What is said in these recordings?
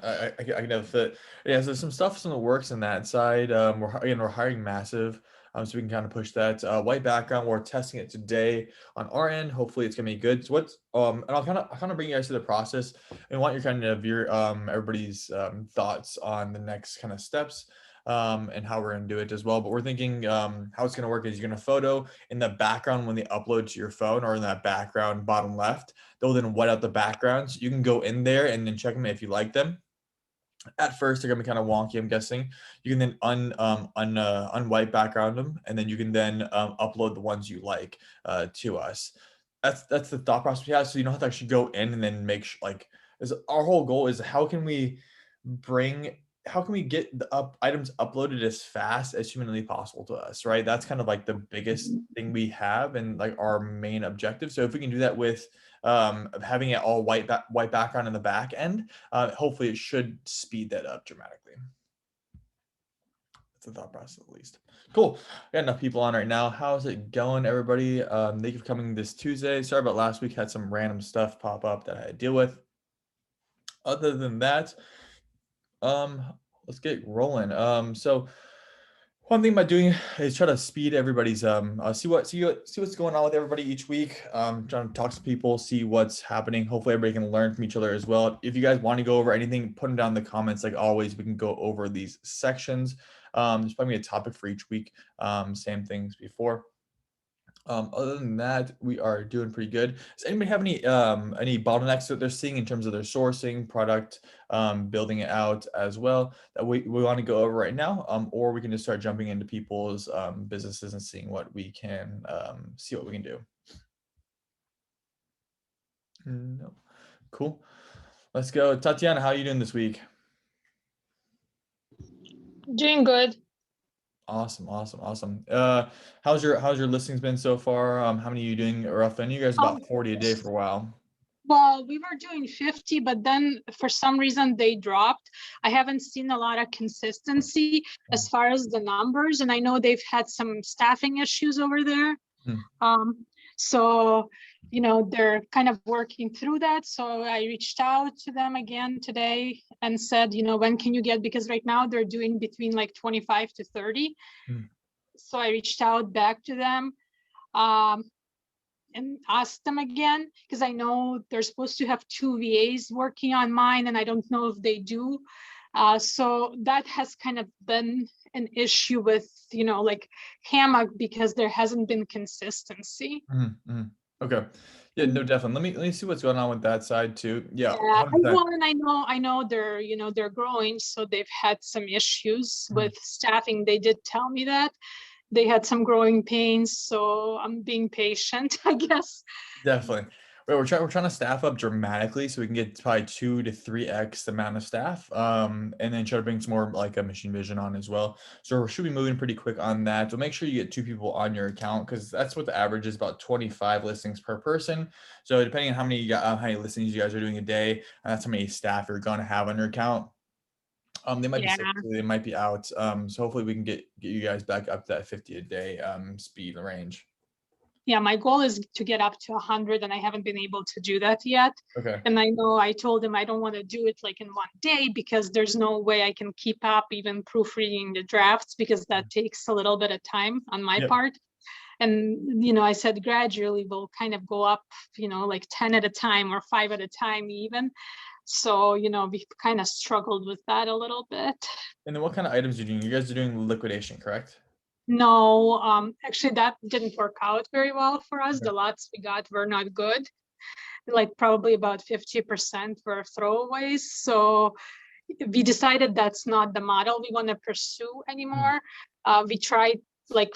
I can have fit. Yeah, so some stuff's in the works in that side. We're hiring massive, so we can kind of push that. White background, we're testing it today on our end. Hopefully, it's gonna be good. So what's and I'll kind of bring you guys to the process and want your kind of your everybody's thoughts on the next kind of steps. And how we're gonna do it as well. But we're thinking how it's gonna work is you're gonna photo in the background when they upload to your phone or in that background bottom left. They'll then white out the backgrounds. You can go in there and then check them if you like them. At first, they're gonna be kind of wonky, I'm guessing. You can then unwhite background them, and then you can then upload the ones you like to us. That's the thought process we have. So you don't have to actually go in and then make like is our whole goal is bring how can we get the items uploaded as fast as humanly possible to us, right? That's kind of like the biggest thing we have and like our main objective. So if we can do that with having it all white background in the back end, hopefully it should speed that up dramatically. That's the thought process at least. Cool. Got enough people on right now. How's it going, everybody? Thank you for coming this Tuesday. Sorry about last week. Had some random stuff pop up that I had to deal with. Other than that, um, let's get rolling. So one thing about doing is try to speed everybody's see what's going on with everybody each week. Trying to talk to people, see what's happening. Hopefully everybody can learn from each other as well. If you guys want to go over anything, put them down in the comments. Like always, we can go over these sections. There's probably a topic for each week. Same things before. Other than that, we are doing pretty good. Does anybody have any bottlenecks that they're seeing in terms of their sourcing, product, building it out as well that we want to go over right now? Or we can just start jumping into people's businesses and seeing what we can see what we can do. No. Cool. Let's go. Tatiana, how are you doing this week? Doing good. Awesome. How's your listings been so far? How many are you doing roughly? I know you guys about 40 a day for a while. Well, we were doing 50, but then for some reason they dropped. I haven't seen a lot of consistency as far as the numbers, and I know they've had some staffing issues over there. So, they're kind of working through that. So I reached out to them again today and said, when can you get, because right now they're doing between like 25 to 30. So I reached out back to them and asked them again, because I know they're supposed to have 2 VAs working on mine, and I don't know if they do. So that has kind of been an issue with, like HAMMOQ, because there hasn't been consistency. Okay. Yeah, no, definitely. Let me see what's going on with that side too. Yeah, well, and I know they're growing, so they've had some issues with staffing. They did tell me that they had some growing pains, so I'm being patient, I guess. Definitely. We're trying to staff up dramatically so we can get probably 2 to 3x the amount of staff, and then try to bring some more like a machine vision on as well. So we should be moving pretty quick on that. So make sure you get 2 people on your account, because that's what the average is, about 25 listings per person. So depending on how many listings you guys are doing a day, that's how many staff you're going to have on your account. They might be sick, they might be out. So hopefully we can get you guys back up to that 50 a day speed range. Yeah, my goal is to get up to 100, and I haven't been able to do that yet. Okay. And I know I told him I don't want to do it like in one day, because there's no way I can keep up even proofreading the drafts, because that takes a little bit of time on my part. And, I said gradually we'll kind of go up, like 10 at a time or 5 at a time even. So, we kind of struggled with that a little bit. And then what kind of items are you doing? You guys are doing liquidation, correct? No, actually that didn't work out very well for us. The lots we got were not good. Like probably about 50% were throwaways. So we decided that's not the model we want to pursue anymore. We tried like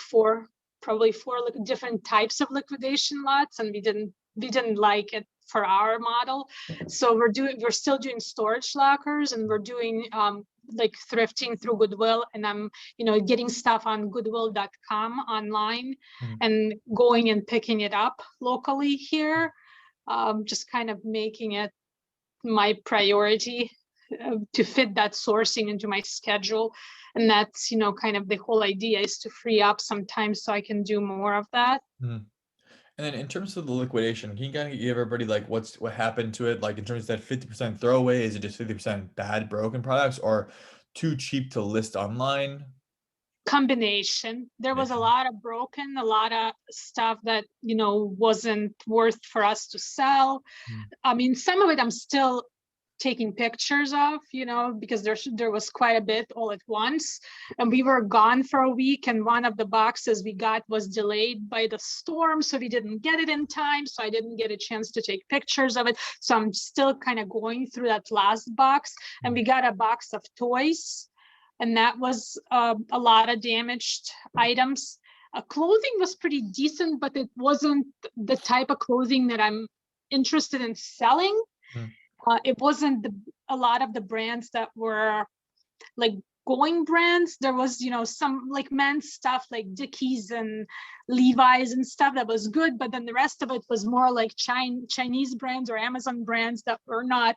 probably four different types of liquidation lots, and we didn't like it for our model. So we're still doing storage lockers, and we're doing like thrifting through Goodwill, and I'm getting stuff on goodwill.com online and going and picking it up locally here, just kind of making it my priority to fit that sourcing into my schedule. And that's kind of the whole idea, is to free up some time so I can do more of that. And then in terms of the liquidation, can you kind of give everybody like what happened to it? Like in terms of that 50% throwaway, is it just 50% bad broken products or too cheap to list online? Combination. There was a Nation. lot of broken, a lot of stuff that, wasn't worth for us to sell. Mm, I mean, some of it I'm still taking pictures of, because there was quite a bit all at once. And we were gone for a week, and one of the boxes we got was delayed by the storm, so we didn't get it in time. So I didn't get a chance to take pictures of it. So I'm still kind of going through that last box. And mm, we got a box of toys, and that was a lot of damaged items. Clothing was pretty decent, but it wasn't the type of clothing that I'm interested in selling. mm, It wasn't a lot of the brands that were like going brands. There was, some like men's stuff like Dickies and Levi's and stuff that was good, but then the rest of it was more like Chinese brands or Amazon brands that were not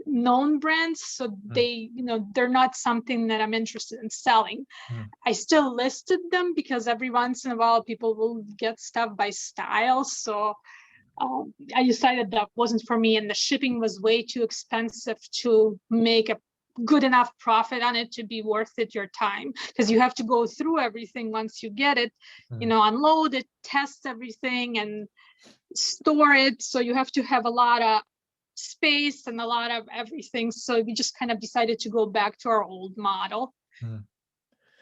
known brands. So mm, they're not something that I'm interested in selling. mm, I still listed them because every once in a while people will get stuff by style. So I decided that wasn't for me, and the shipping was way too expensive to make a good enough profit on it to be worth it your time, because you have to go through everything once you get it, mm, unload it, test everything, and store it. So you have to have a lot of space and a lot of everything. So we just kind of decided to go back to our old model. mm,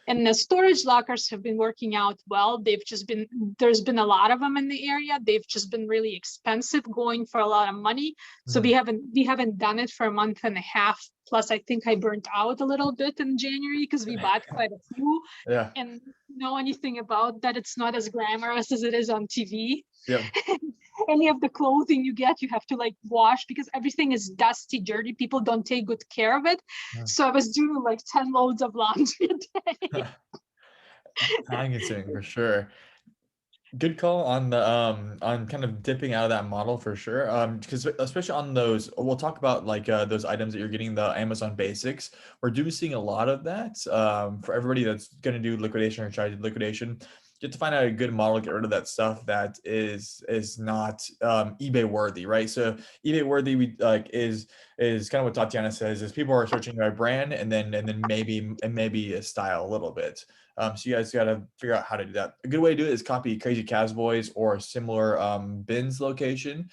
And the storage lockers have been working out well. There's been a lot of them in the area. They've just been really expensive, going for a lot of money. So mm. we haven't done it for a month and a half. Plus, I think I burnt out a little bit in January because we bought quite a few. Yeah. And know anything about that, it's not as glamorous as it is on TV. Yep. Any of the clothing you get, you have to like wash because everything is dusty, dirty. People don't take good care of it. Yeah. So I was doing like 10 loads of laundry a day. Time consuming for sure. Good call on kind of dipping out of that model for sure. Because especially on those, we'll talk about like those items that you're getting the Amazon basics. We're do seeing a lot of that. For everybody that's gonna do liquidation or try to do liquidation, you have to find out a good model, get rid of that stuff that is not eBay worthy, right? So eBay worthy we like is kind of what Tatiana says is people are searching by brand and then maybe a style a little bit. So you guys got to figure out how to do that. A good way to do it is copy Crazy Cowboys or a similar bins location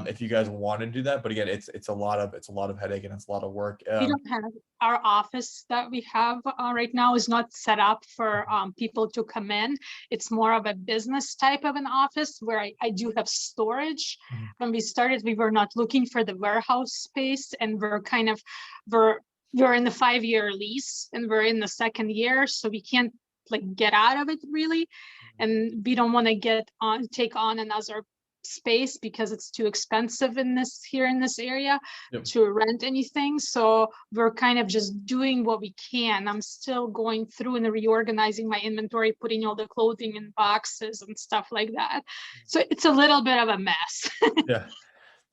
if you guys want to do that. But again, it's a lot of headache and it's a lot of work. We don't have our office that we have right now is not set up for people to come in. It's more of a business type of an office where I do have storage. Mhm, When we started, we were not looking for the warehouse space, and we're in the 5-year lease, and we're in the second year, so we can't like get out of it really, and we don't want to take on another space because it's too expensive in this area yep. to rent anything. So we're kind of just doing what we can. I'm still going through and reorganizing my inventory, putting all the clothing in boxes and stuff like that. So it's a little bit of a mess. Yeah.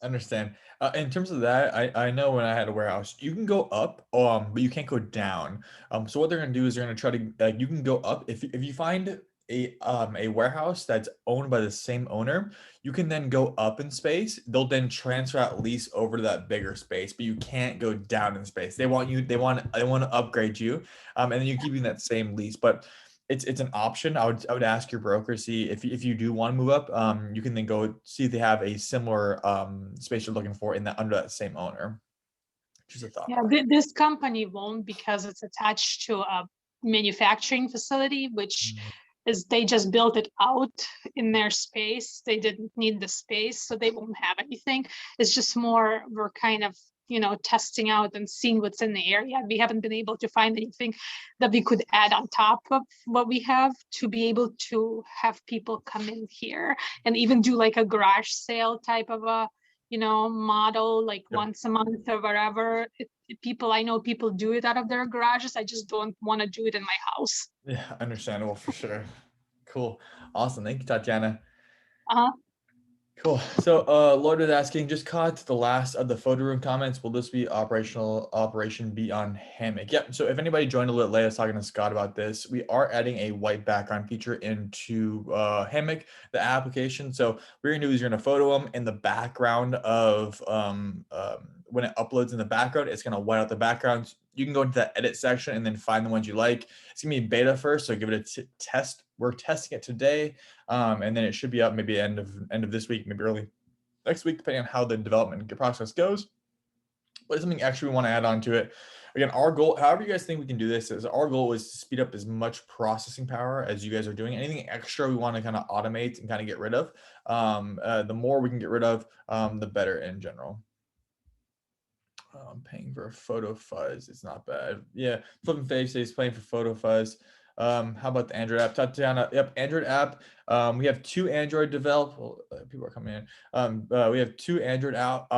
Understand. In terms of that, I know when I had a warehouse, you can go up, but you can't go down. So what they're gonna do is they're gonna try to you can go up if you find a warehouse that's owned by the same owner, you can then go up in space. They'll then transfer that lease over to that bigger space, but you can't go down in space. They want to upgrade you, and then you keep in that same lease, but it's an option. I would ask your broker, see if you do want to move up, you can then go see if they have a similar space you're looking for in that under that same owner. Just a thought Yeah, process. this company won't because it's attached to a manufacturing facility, which Mm, is they just built it out in their space. They didn't need the space, so they won't have anything. It's just more we're kind of testing out and seeing what's in the area. We haven't been able to find anything that we could add on top of what we have to be able to have people come in here and even do like a garage sale type of a model, like yep. once a month or whatever. I know people do it out of their garages. I just don't want to do it in my house. Yeah, understandable for sure. Cool. Awesome. Thank you, Tatiana. Uh-huh. Cool. So Lloyd is asking, just caught the last of the photo room comments. Will this be operation be on HAMMOQ? Yep. So if anybody joined a little late, I was talking to Scott about this. We are adding a white background feature into HAMMOQ, the application. So we're gonna do is you're gonna photo them in the background of when it uploads in the background, it's gonna white out the background. You can go into that edit section and then find the ones you like. It's gonna be beta first, so give it a test. We're testing it today. And then it should be up maybe end of this week, maybe early next week, depending on how the development process goes. But it's something extra we want to add on to it. Again, our goal, however you guys think we can do this, is our goal is to speed up as much processing power as you guys are doing. Anything extra we want to kind of automate and kind of get rid of. The more we can get rid of, the better in general. Paying for a photo fuzz. It's not bad. Yeah, Flipping Face says playing for photo fuzz. How about the Android app? Tatiana, yep, Android app. We have 2 Android people are coming in. We have 2 Android out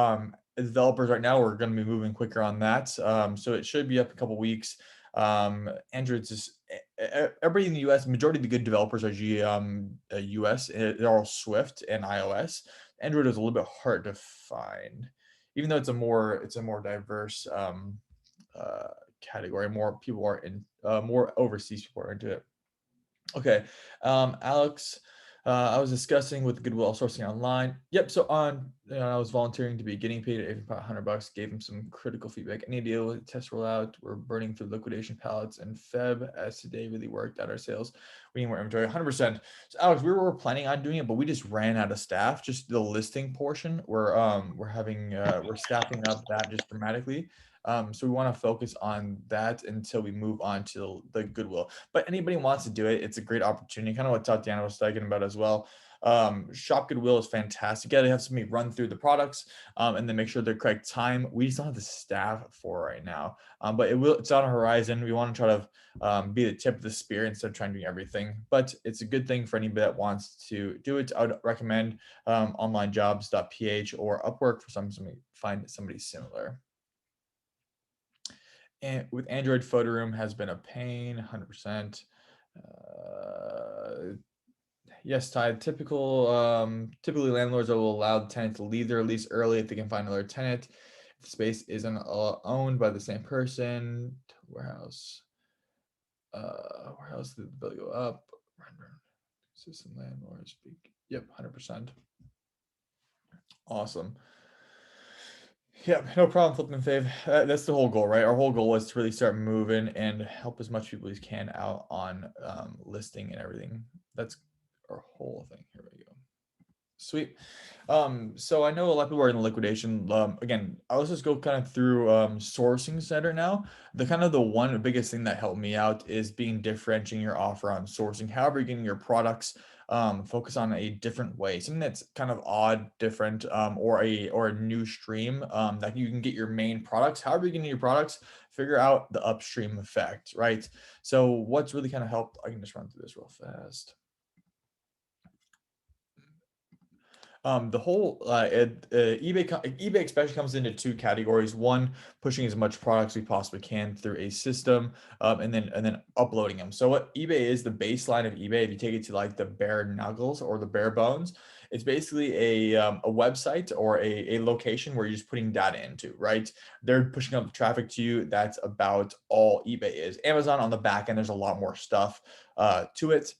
developers right now. We're going to be moving quicker on that. So it should be up a couple weeks. Android's just everybody in the US, majority of the good developers are US. They're all Swift and iOS. Android is a little bit hard to find, even though it's a more diverse category. More people are in more overseas people are into it. Okay, Alex, I was discussing with Goodwill sourcing online. Yep. So I was volunteering to be getting paid at about $100. Gave him some critical feedback. Any deal with test rollout? We're burning through liquidation pallets and Feb as today really worked out our sales. We need more inventory. 100%. So Alex, we were planning on doing it, but we just ran out of staff. Just the listing portion. We're staffing up that just dramatically. So we want to focus on that until we move on to the Goodwill. But anybody wants to do it, it's a great opportunity. Kind of what Tatiana was talking about as well. Shop Goodwill is fantastic. You got to have somebody run through the products and then make sure they're correct time. We just don't have the staff for right now, but it's on a horizon. We want to try to be the tip of the spear instead of trying to do everything. But it's a good thing for anybody that wants to do it. I would recommend onlinejobs.ph or Upwork for find somebody similar. And with Android, photo room has been a pain, 100%. Yes, Ty. Typically landlords will allow the tenant to leave their lease early if they can find another tenant. If the space isn't owned by the same person, warehouse, warehouse, the bill go up. System landlords speak. Yep, 100%. Awesome. Yeah, no problem, Flipping Fave. That's the whole goal, right? Our whole goal is to really start moving and help as much people as can out on listing and everything. That's our whole thing. Here we go. Sweet. So I know a lot of people are in liquidation. Again, I'll just go kind of through sourcing center now. The one biggest thing that helped me out is being differentiating your offer on sourcing. However, you're getting your products, focus on a different way, something that's kind of odd, different, or a new stream that you can get your main products. However, you're getting your products, figure out the upstream effect, right? So what's really kind of helped? I can just run through this real fast. The whole eBay especially comes into 2 categories. One, pushing as much products we possibly can through a system, and then uploading them. So what eBay is, the baseline of eBay, if you take it to like the bare knuckles or the bare bones, it's basically a website or a location where you're just putting data into, right? They're pushing up the traffic to you. That's about all eBay is. Amazon on the back end, there's a lot more stuff to it.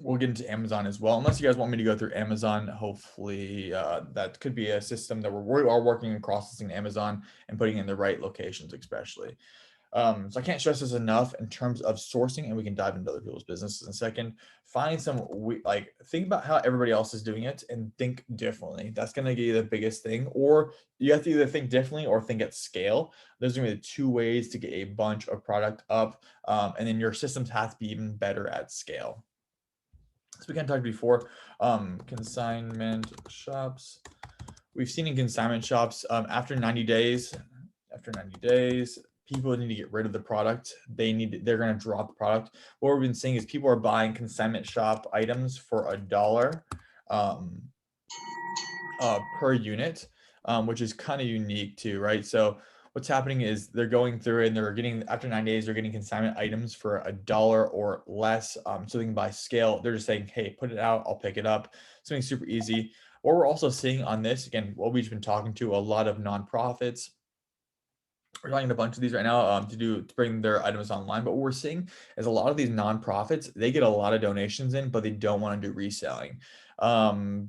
We'll get into Amazon as well. Unless you guys want me to go through Amazon, hopefully that could be a system that we are working on processing Amazon and putting in the right locations, especially. So I can't stress this enough in terms of sourcing, and we can dive into other people's businesses in a second. Find think about how everybody else is doing it and think differently. That's going to give you the biggest thing. Or you have to either think differently or think at scale. Those are going to be the 2 ways to get a bunch of product up, and then your systems have to be even better at scale. So we kind of talked before, consignment shops. We've seen in consignment shops after 90 days, people need to get rid of the product. They're going to drop the product. What we've been seeing is people are buying consignment shop items for $1 per unit, which is kind of unique too, right? So what's happening is they're going through and they're getting, after 9 days, they're getting consignment items for $1 or less. So they can buy scale. They're just saying, hey, put it out, I'll pick it up. Something super easy. What we're also seeing on this, again, what we've been talking to a lot of nonprofits, we're talking to a bunch of these right now to bring their items online. But what we're seeing is a lot of these nonprofits, they get a lot of donations in, but they don't want to do reselling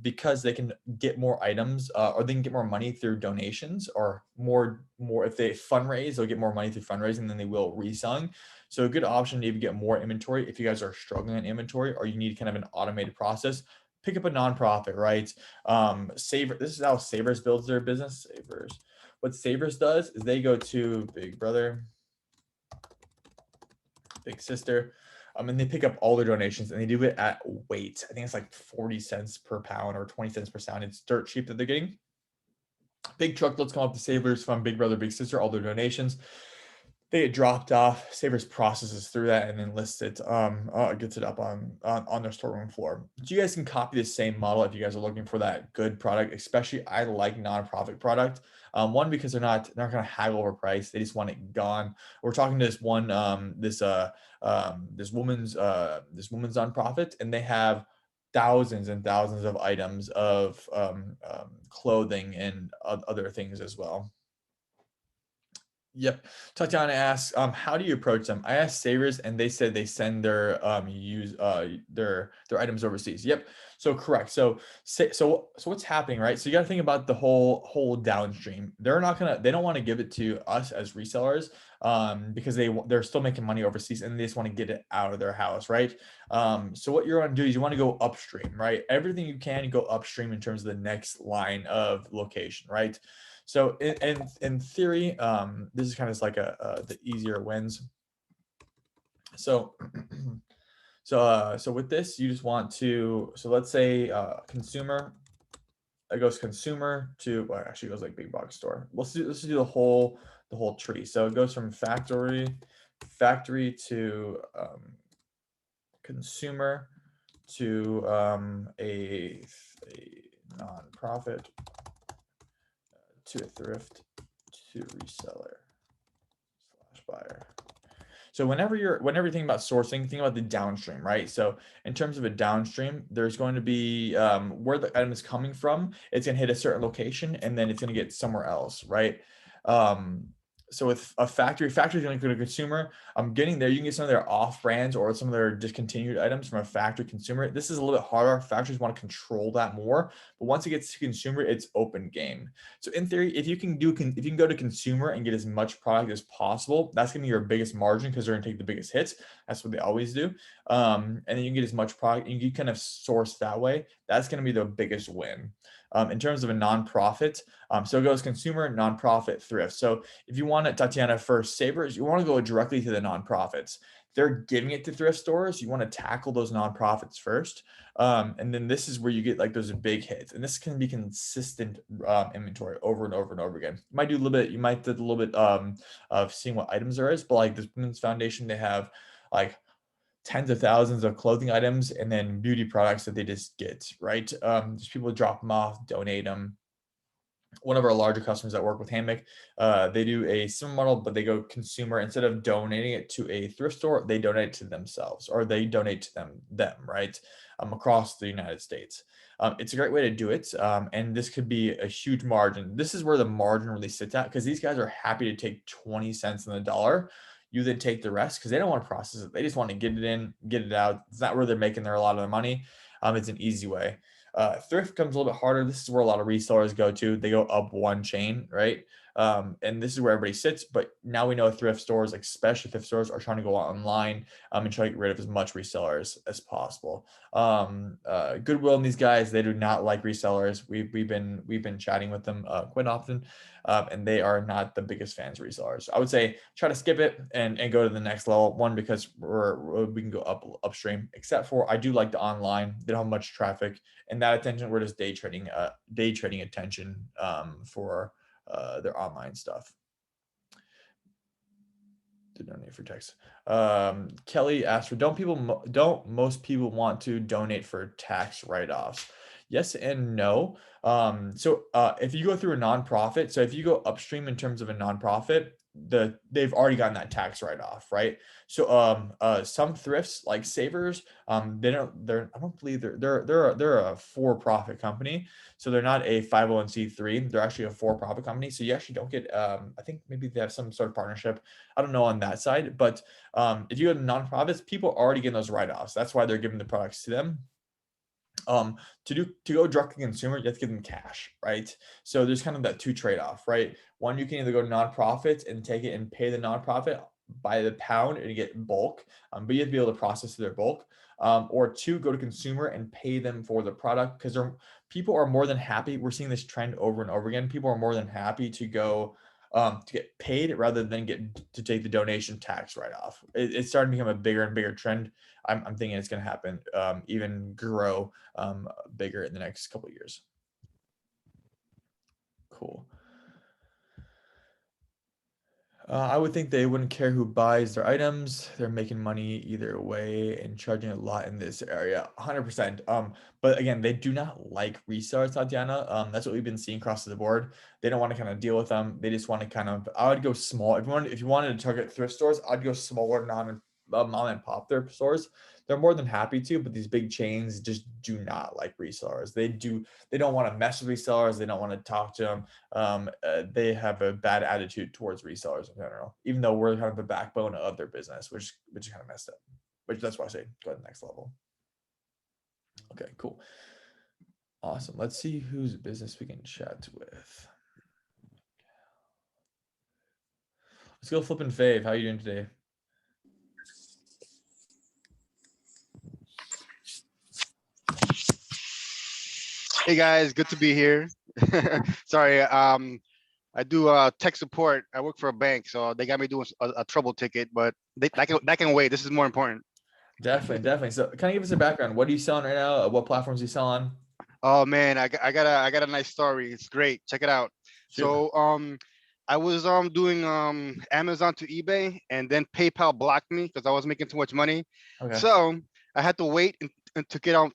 because they can get more items or they can get more money through donations or more if they fundraise, they'll get more money through fundraising than they will reselling. So a good option to even get more inventory if you guys are struggling in inventory or you need kind of an automated process. Pick up a nonprofit, right? Saver. This is how Savers builds their business. Savers. What Savers does is they go to Big Brother, Big Sister, and they pick up all their donations and they do it at weight. I think it's like 40 cents per pound or 20 cents per pound. It's dirt cheap that they're getting. Big truckloads come up to Savers from Big Brother, Big Sister, all their donations. They get dropped off. Savers processes through that and then lists it, gets it up on their storeroom floor. So you guys can copy the same model if you guys are looking for that good product. Especially, I like nonprofit product. One because they're not going to haggle over price. They just want it gone. We're talking to this one this woman's nonprofit, and they have thousands and thousands of items of clothing and other things as well. Yep. Tatiana asks, how do you approach them? I asked Savers and they said they send their their items overseas. Yep. So correct. So what's happening, right? So you got to think about the whole downstream. They don't want to give it to us as resellers because they're still making money overseas and they just want to get it out of their house, right? So what you're going to do is you want to go upstream, right? Everything you can go upstream in terms of the next line of location, right? So in theory, this is kind of like the easier wins. So so with this, you just want to, so let's say consumer, it goes consumer to, well, actually it goes like big box store. Let's do the whole tree. So it goes from factory to consumer to a nonprofit to a thrift to reseller / buyer. So whenever you think about sourcing, think about the downstream, right? So in terms of a downstream, there's going to be where the item is coming from. It's going to hit a certain location, and then it's going to get somewhere else, right? So with a factory is going to go to consumer. I'm getting there. You can get some of their off brands or some of their discontinued items from a factory consumer. This is a little bit harder. Factories want to control that more, but once it gets to consumer, it's open game. So in theory, if you can go to consumer and get as much product as possible, that's going to be your biggest margin because they're going to take the biggest hits. That's what they always do. And then you can get as much product and you kind of source that way. That's going to be the biggest win. In terms of a nonprofit, so it goes consumer, nonprofit, thrift. So if you want it, Tatiana, for Savers, you want to go directly to the nonprofits. They're giving it to thrift stores. You want to tackle those nonprofits first. And then this is where you get like those big hits. And this can be consistent inventory over and over and over again. You might do a little bit of seeing what items there is, but like this Women's Foundation, they have like tens of thousands of clothing items and then beauty products that they just get, right? Just people drop them off, donate them. One of our larger customers that work with HAMMOQ, they do a similar model, but they go consumer. Instead of donating it to a thrift store, they donate it to themselves, or they donate to them, right? Across the United States. It's a great way to do it, and this could be a huge margin. This is where the margin really sits at because these guys are happy to take 20 cents on the dollar. You then take the rest because they don't want to process it. They just want to get it in, get it out. It's not where they're making a lot of their money. It's an easy way. Thrift comes a little bit harder. This is where a lot of resellers go to. They go up one chain, right? And this is where everybody sits. But now we know thrift stores, like special thrift stores, are trying to go online and try to get rid of as much resellers as possible. Goodwill and these guys, they do not like resellers. We've been chatting with them quite often, and they are not the biggest fans of resellers. I would say try to skip it and go to the next level. One, because we can go upstream. Except for I do like the online. They don't have much traffic, and that attention we're just day trading attention for their online stuff. Did donate for text. Kelly asked for don't most people want to donate for tax write-offs? Yes and no. So if you go through a nonprofit, so if you go upstream in terms of a nonprofit, they've already gotten that tax write-off, right? So some thrifts like Savers, I don't believe they're a for-profit company. So they're not a 501(c)(3). They're actually a for-profit company. So you actually don't get I think maybe they have some sort of partnership. I don't know on that side, but if you go to nonprofits, people are already getting those write-offs. That's why they're giving the products to them. To go direct to consumer, you have to give them cash, right? So there's kind of that two trade-off, right? One, you can either go to nonprofits and take it and pay the nonprofit by the pound and get bulk, but you have to be able to process their bulk. Or two, go to consumer and pay them for the product, because people are more than happy. We're seeing this trend over and over again. People are more than happy to go to get paid rather than get to take the donation tax write-off. It's starting to become a bigger and bigger trend. I'm thinking it's going to happen, even grow bigger in the next couple of years. Cool. I would think they wouldn't care who buys their items. They're making money either way and charging a lot in this area. 100%. But again, they do not like resellers, Tatiana. That's what we've been seeing across the board. They don't want to kind of deal with them. They just want to kind of, I would go small. If you wanted to target thrift stores, I'd go smaller mom and pop thrift stores. They're more than happy to, but these big chains just do not like resellers. They don't want to mess with resellers. They don't want to talk to them. They have a bad attitude towards resellers in general, even though we're kind of the backbone of their business, which is kind of messed up. Which that's why I say go to the next level. Okay, cool. Awesome. Let's see whose business we can chat with. Let's go Flip and Fave. How are you doing today? Hey guys, good to be here. Sorry, I do tech support. I work for a bank, so they got me doing a trouble ticket, but that can wait. This is more important. Definitely. So, kind of give us a background. What are you selling right now? What platforms are you selling on? Oh man, I got a nice story. It's great. Check it out. Shoot. So I was doing Amazon to eBay, and then PayPal blocked me because I was making too much money. Okay. So I had to wait and to get on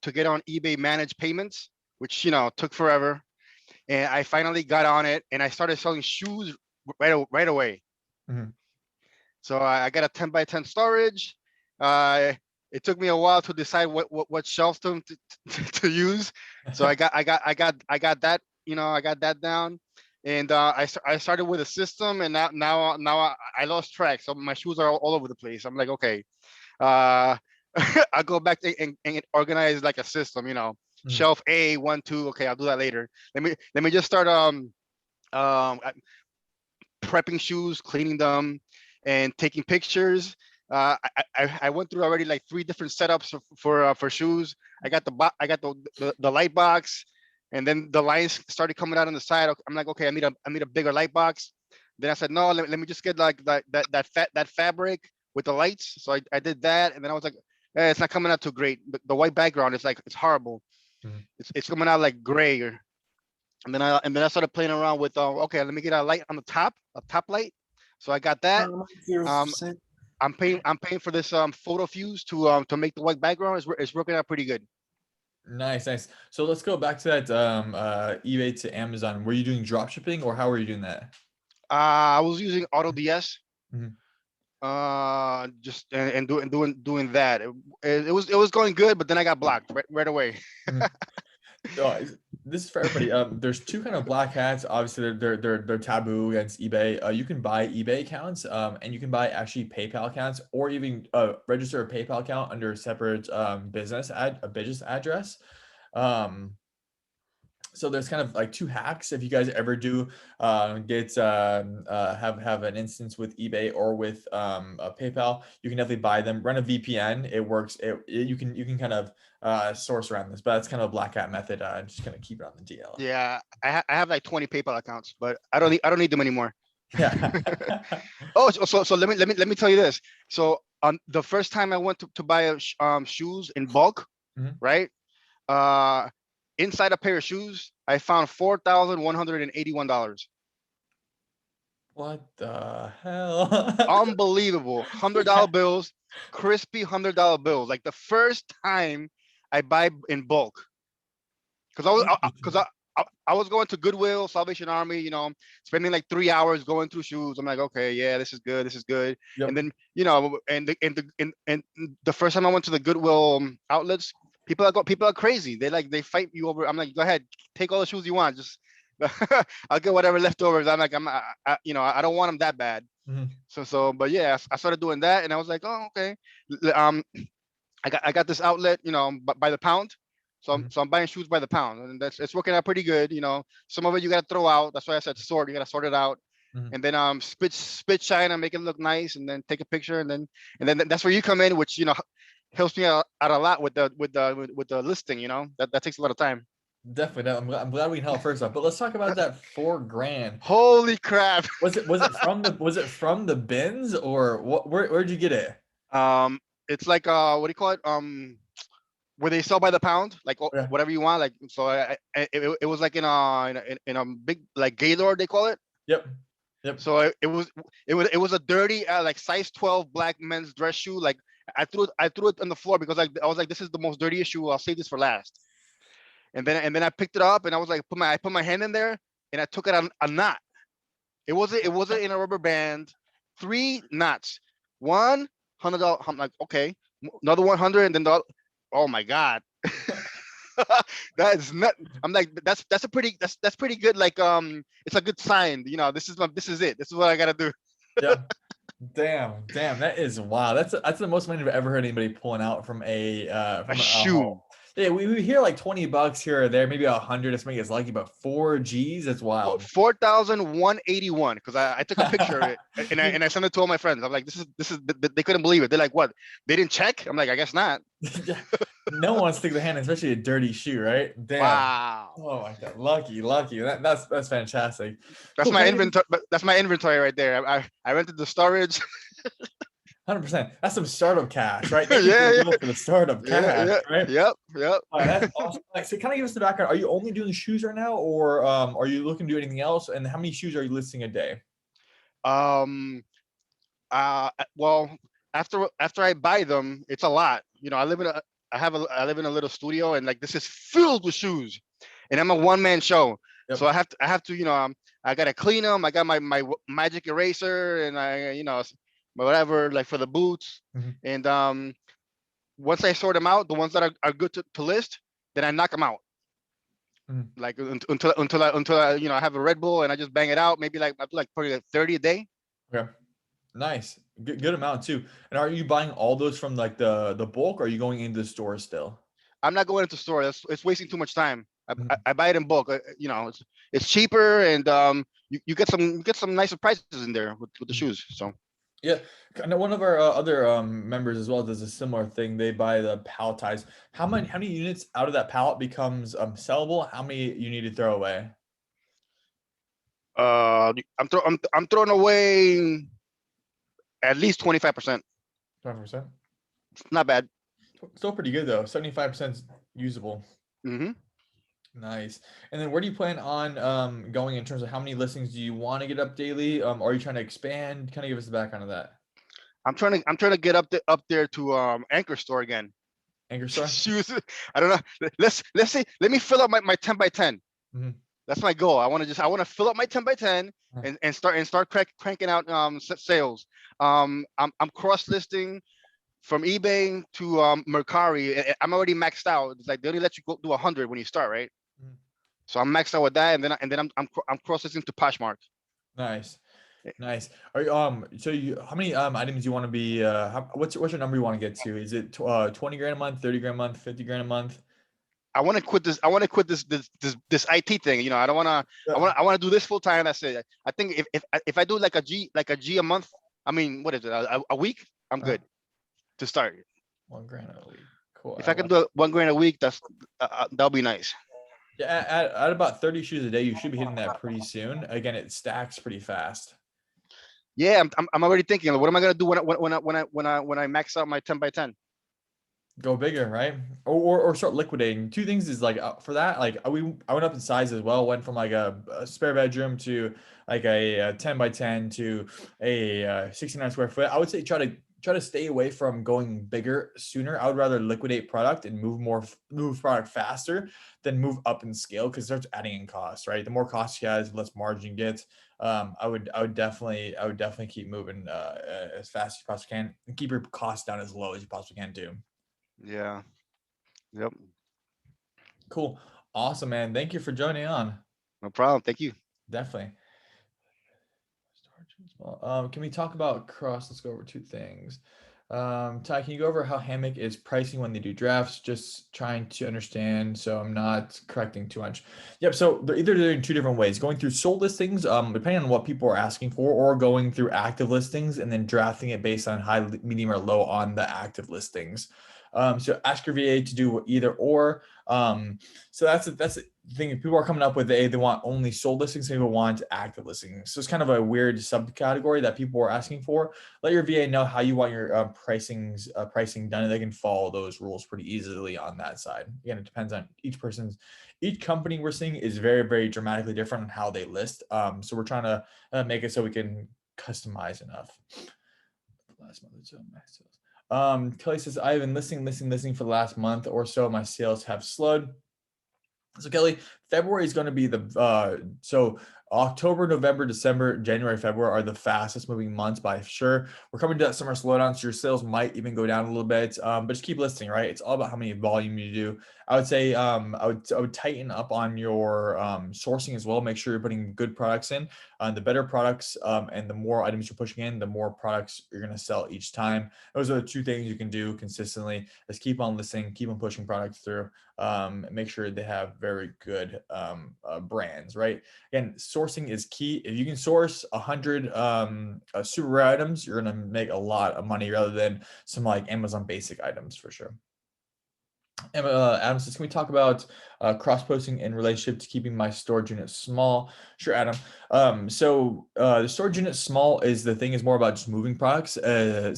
eBay managed payments, which took forever. And I finally got on it, and I started selling shoes right away. Mhm. So I got a 10 by 10 storage. It took me a while to decide what shelf to use. So I got that, I got that down. And I started with a system, and now I lost track. So my shoes are all over the place. I'm like, okay, I'll go back and organize like a system, Mhm. shelf A, 1, 2. Okay, I'll do that later. Let me just start prepping shoes, cleaning them, and taking pictures. I went through already like 3 different setups for shoes. I got the light box, and then the lines started coming out on the side. I'm like, okay, I need a bigger light box. Then I said, no, let me just get like that fabric with the lights. So I did that, and then I was like, it's not coming out too great. The white background is like, it's horrible. Mhm. It's coming out like gray. And then I started playing around with okay, let me get a light on the top, a top light. So I got that. Um, I'm paying for this photo fuse to make the white background. It's working out pretty good. Nice. So let's go back to that eBay to Amazon. Were you doing drop shipping, or how were you doing that? I was using AutoDS. Mhm. Just and doing that. It was going good, but then I got blocked right away. Mhm. This is for everybody. There's two kind of black hats. Obviously, they're taboo against eBay. You can buy eBay accounts, and you can buy actually PayPal accounts, or even register a PayPal account under a separate a business address. Um, so there's kind of like two hacks. If you guys ever do have an instance with eBay or with PayPal, you can definitely buy them. Run a VPN. It works. You can kind of source around this, but that's kind of a black hat method. Just kind of keep it on the DL. Yeah, I have like 20 PayPal accounts, but I don't need them anymore. Yeah. Oh, so let me tell you this. So the first time I went to buy shoes in bulk, Mhm. right? Uh, inside a pair of shoes, I found $4,181. What the hell? Unbelievable. $100 bills, crispy $100 bills. Like the first time I buy in bulk, because I was because Interesting. I was going to Goodwill, Salvation Army, you know, spending like 3 hours going through shoes. I'm like, okay, yeah, this is good, this is good. Yep. And then, you know, and the first time I went to the Goodwill outlets, people are crazy. They fight you over. I'm like, go ahead, take all the shoes you want. Just I'll get whatever leftovers. I'm like, you know, I don't want them that bad. Mhm. But yeah, I started doing that, and I was like, oh, okay. I got this outlet, you know, by the pound. Mhm. So I'm buying shoes by the pound, and it's working out pretty good. You know, some of it you gotta throw out. That's why I said sort. You gotta sort it out, Mhm. and then spit shine and make it look nice, and then take a picture, and then that's where you come in, which, you know, helps me out a lot with the listing. You know, that takes a lot of time. Definitely. No, I'm glad we can help first off. But let's talk about that 4 grand. Holy crap! Was it from the bins or what? Where'd you get it? Um, it's like what do you call it? Where they sell by the pound, like Yeah. whatever you want. Like, so it was like in a big, like, Gaylord, they call it. Yep. Yep. So it was a dirty like size 12 black men's dress shoe. Like, I threw it on the floor because, like, I was like, this is the most dirty shoe. I'll save this for last. And then I picked it up, and I was like, I put my hand in there, and I took it a knot. It wasn't in a rubber band. 3 knots. $100. I'm like, okay, another 100, and then oh my god. That is not. I'm like, that's pretty good. Like, it's a good sign. You know, this is it. This is what I gotta do. Yeah. Damn. That is wow. That's the most money I've ever heard anybody pulling out from A a shoe. home. Yeah, we hear like $20 here or there, maybe 100 if somebody gets lucky, but 4 Gs, that's wild. 4,181, because I took a picture of it, and I sent it to all my friends. I'm like, this is they couldn't believe it. They're like, what? They didn't check? I'm like, I guess not. No one wants to stick their hand, especially a dirty shoe, right? Damn. Wow. Oh my god, lucky. That's fantastic. That's Cool. my inventory. That's my inventory right there. I rented the storage. 100%. That's some startup cash, right? Thank you Yeah, for the startup cash, right? yep. All right, that's awesome. Like, so kind of give us the background. Are you only doing shoes right now, or are you looking to do anything else? And how many shoes are you listing a day? Um. Well, after I buy them, it's a lot. You know, I live in a little studio, and, like, this is filled with shoes, and I'm a one-man show. Yep. So I have to, you know, I gotta clean them. I got my magic eraser, and you know, whatever, like, for the boots. Mhm. And once I sort them out, the ones that are good to list, then I knock them out. Mhm. Like, until I, you know, I have a Red Bull, and I just bang it out. Maybe like, I do like probably like 30 a day. Okay. Nice. Good amount too. And are you buying all those from like the bulk, or are you going into the store still? I'm not going into store. It's wasting too much time. Mhm. I buy it in bulk. You know, it's cheaper, and you get some nicer prices in there with the shoes. So Yeah, kind of one of our other members as well does a similar thing. They buy the palletized. How many units out of that pallet becomes sellable? How many you need to throw away? I'm throwing away at least 25%. 20%. Not bad. Still pretty good though. 75% usable. Hmm. Nice. And then where do you plan on going in terms of how many listings do you want to get up daily? Are you trying to expand? Kind of give us the background of that. I'm trying to get up there to Anchor Store again. Anchor store? Shoes. I don't know. Let's see. Let me fill up my 10 by 10. Mhm. That's my goal. I want to fill up my 10 by 10 Mhm. and start cranking out sales. I'm cross listing from eBay to Mercari. I'm already maxed out. It's like they only let you go do 100 when you start, right? Mhm. So I'm maxed out with that, and then I'm cross listing to Poshmark. Nice. Nice. Are you so you how many items you want to be what's your number you want to get to? Is it 20 grand a month, 30 grand a month, 50 grand a month? I want to quit this. I want to quit this IT thing. You know, I don't want to. I want to do this full time. That's it. I think if I do like a G a month. I mean, what is it? A week? I'm good to start. 1 grand a week. Cool. If I can do 1 grand a week, that'll be nice. Yeah, at about 30 shoes a day, you should be hitting that pretty soon. Again, it stacks pretty fast. Yeah, I'm already thinking. What am I gonna do when I max out my 10 by 10? Go bigger, right? Or start liquidating. Two things is like for that, like I went up in size as well. Went from like a spare bedroom to like a 10 by 10 to a 69 square foot. I would say try to try to stay away from going bigger sooner. I would rather liquidate product and move product faster than move up in scale, because it starts adding in costs, right? The more cost you have, the less margin you get. I would definitely keep moving as fast as you possibly can, and keep your costs down as low as you possibly can too. Yeah. Yep. Cool. Awesome, man. Thank you for joining on. No problem. Thank you. Definitely. Can we talk about cross? Let's go over two things. Ty, can you go over how HAMMOQ is pricing when they do drafts? Just trying to understand, so I'm not correcting too much. Yep. So they're either doing two different ways: going through sold listings, depending on what people are asking for, or going through active listings and then drafting it based on high, medium, or low on the active listings. So ask your VA to do either or. So that's the thing. People are coming up with they want only sold listings, people want active listings. So it's kind of a weird subcategory that people are asking for. Let your VA know how you want your pricing done, and they can follow those rules pretty easily on that side. Again, it depends on each company we're seeing is very, very dramatically different on how they list. So we're trying to make it so we can customize enough. Last month or so, my sales. Kelly says, I've been listening for the last month or so. My sales have slowed. So Kelly, February is going to be so October, November, December, January, February are the fastest moving months by sure. We're coming to that summer slowdown, so your sales might even go down a little bit. But just keep listing, right? It's all about how many volume you do. I would say I would tighten up on your sourcing as well. Make sure you're putting good products in. The better products and the more items you're pushing in, the more products you're going to sell each time. Those are the two things you can do consistently: is keep on listing, keep on pushing products through. Make sure they have very good brands, right? Again, sourcing is key. If you can source 100 super rare items, you're gonna make a lot of money rather than some like Amazon basic items for sure. Adam says, can we talk about cross-posting in relationship to keeping my storage unit small? Sure, Adam. So the storage unit small is more about just moving products.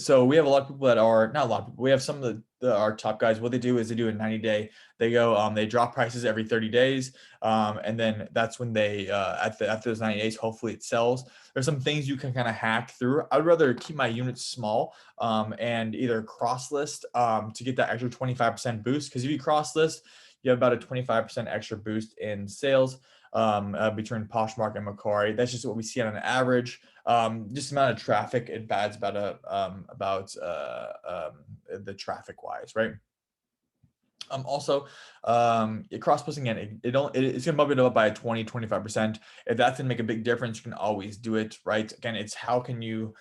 So we have a lot of people that are, not a lot of people, we have some of our top guys. What they do is they do a 90-day. They go, they drop prices every 30 days. And then that's when they, after those 90 days, hopefully it sells. There's some things you can kind of hack through. I'd rather keep my units small and either cross list to get that extra 25% boost. Because if you cross list, you have about a 25% extra boost in sales between Poshmark and Macquarie. That's just what we see on an average. Just the amount of traffic it adds about the traffic wise, right? Also, cross posting again, it's gonna bump it up by 20-25%. If that's gonna make a big difference, you can always do it, right? Again, it's how can you